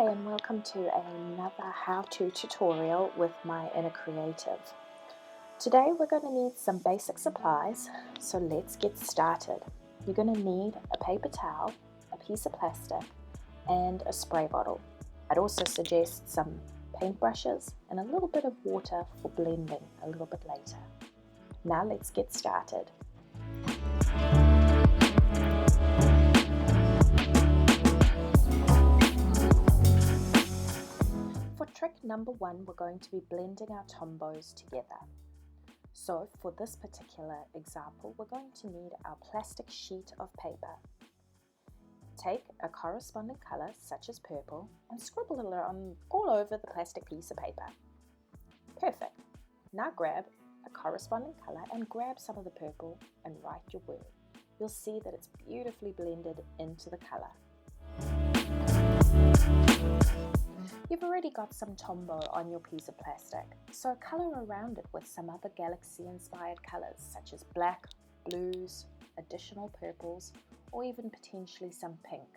Hi and welcome to another how-to tutorial with my inner creative. Today we're going to need some basic supplies, so let's get started. You're going to need a paper towel, a piece of plastic and a spray bottle. I'd also suggest some paintbrushes and a little bit of water for blending a little bit later. Now let's get started. For trick number one, we're going to be blending our Tombows together. So for this particular example, we're going to need our plastic sheet of paper. Take a corresponding color, such as purple, and scribble it on all over the plastic piece of paper. Perfect. Now grab a corresponding color and grab some of the purple and write your word. You'll see that it's beautifully blended into the color. You've already got some Tombow on your piece of plastic, so color around it with some other galaxy-inspired colors such as black, blues, additional purples, or even potentially some pink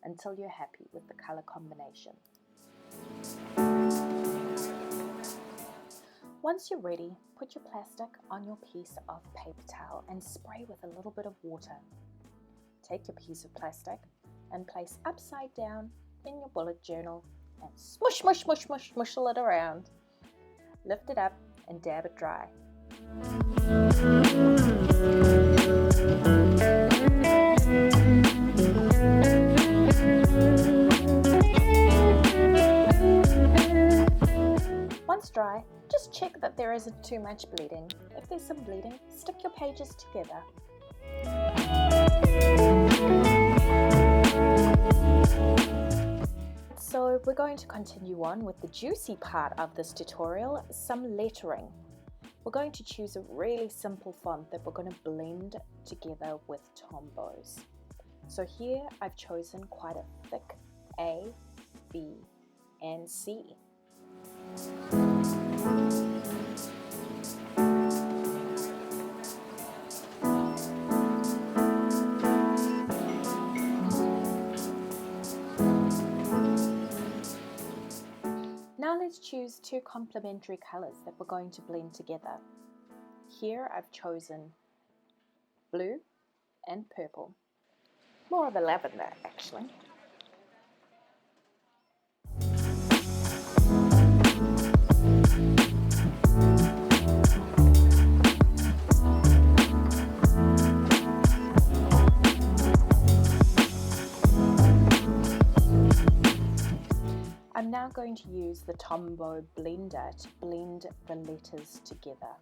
until you're happy with the color combination. Once you're ready, put your plastic on your piece of paper towel and spray with a little bit of water. Take your piece of plastic and place upside down in your bullet journal and smush, smush, smush, smush, smushle it around. Lift it up and dab it dry. Once dry, just check that there isn't too much bleeding. If there's some bleeding, stick your pages together. So we're going to continue on with the juicy part of this tutorial, some lettering. We're going to choose a really simple font that we're going to blend together with Tombows. So here I've chosen quite a thick A, B, and C. Now let's choose two complementary colors that we're going to blend together. Here I've chosen blue and purple. More of a lavender actually. I'm now going to use the Tombow blender to blend the letters together.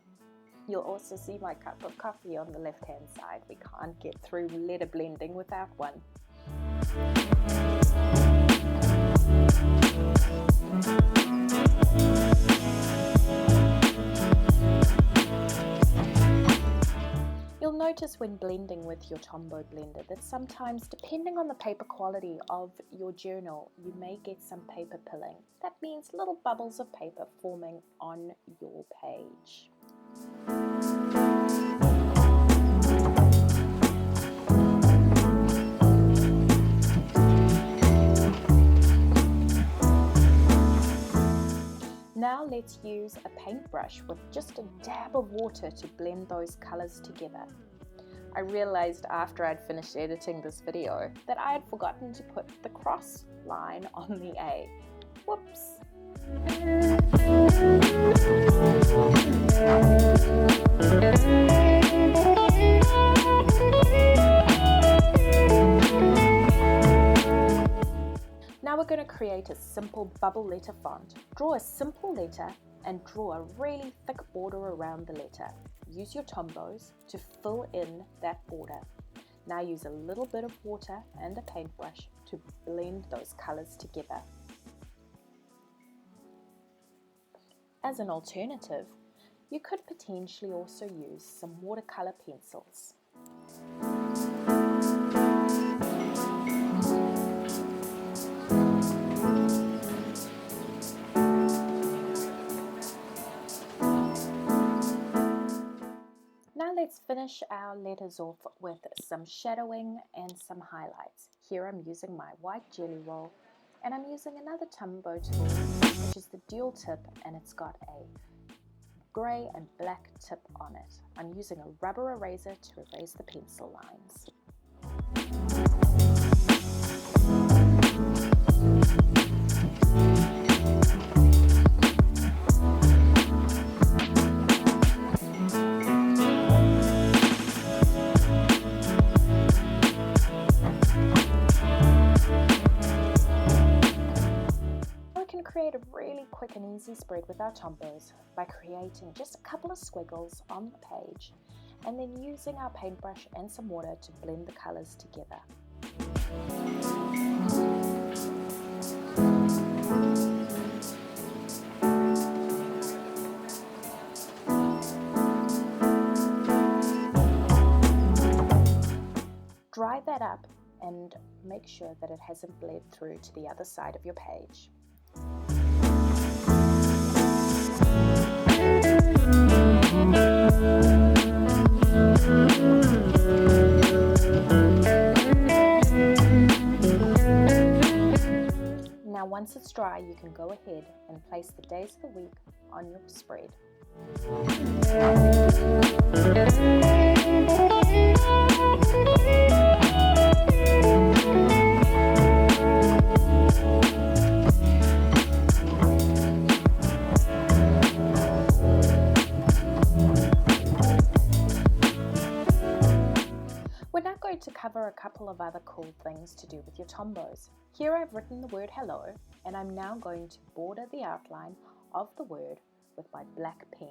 You'll also see my cup of coffee on the left hand side. We can't get through letter blending without one. You'll notice when blending with your Tombow blender that sometimes, depending on the paper quality of your journal, you may get some paper pilling. That means little bubbles of paper forming on your page. Now let's use a paintbrush with just a dab of water to blend those colors together. I realized after I'd finished editing this video that I had forgotten to put the cross line on the A. Whoops! Now we're going to create a simple bubble letter font. Draw a simple letter and draw a really thick border around the letter. Use your Tombows to fill in that border. Now use a little bit of water and a paintbrush to blend those colors together. As an alternative, you could potentially also use some watercolor pencils. Now let's finish our letters off with some shadowing and some highlights. Here I'm using my white jelly roll And I'm using another Tombow tool, which is the dual tip, and it's got a grey and black tip on it. I'm using a rubber eraser to erase the pencil lines. Create a really quick and easy spread with our Tombows by creating just a couple of squiggles on the page and then using our paintbrush and some water to blend the colours together. Dry that up and make sure that it hasn't bled through to the other side of your page. Now once it's dry, you can go ahead and place the days of the week on your spread. We're now going to cover a couple of other cool things to do with your Tombows. Here I've written the word hello, and I'm now going to border the outline of the word with my black pen.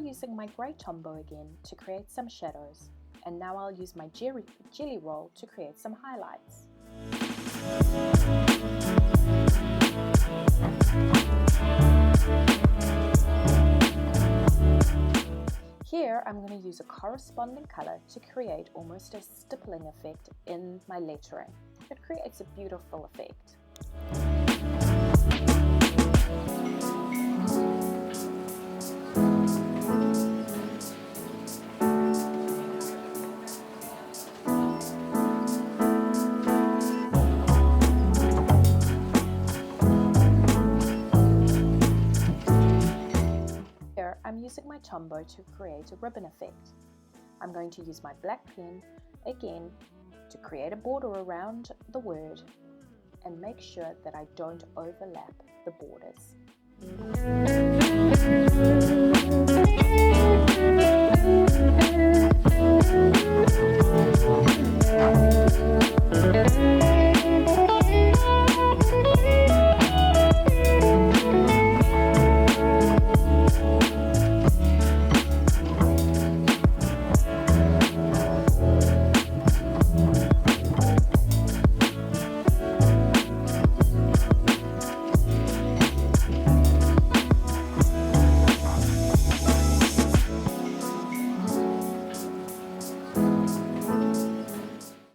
Using my grey Tombow again to create some shadows, and now I'll use my jelly roll to create some highlights. Here I'm going to use a corresponding colour to create almost a stippling effect in my lettering. It creates a beautiful effect. I'm using my Tombow to create a ribbon effect. I'm going to use my black pen again to create a border around the word and make sure that I don't overlap the borders.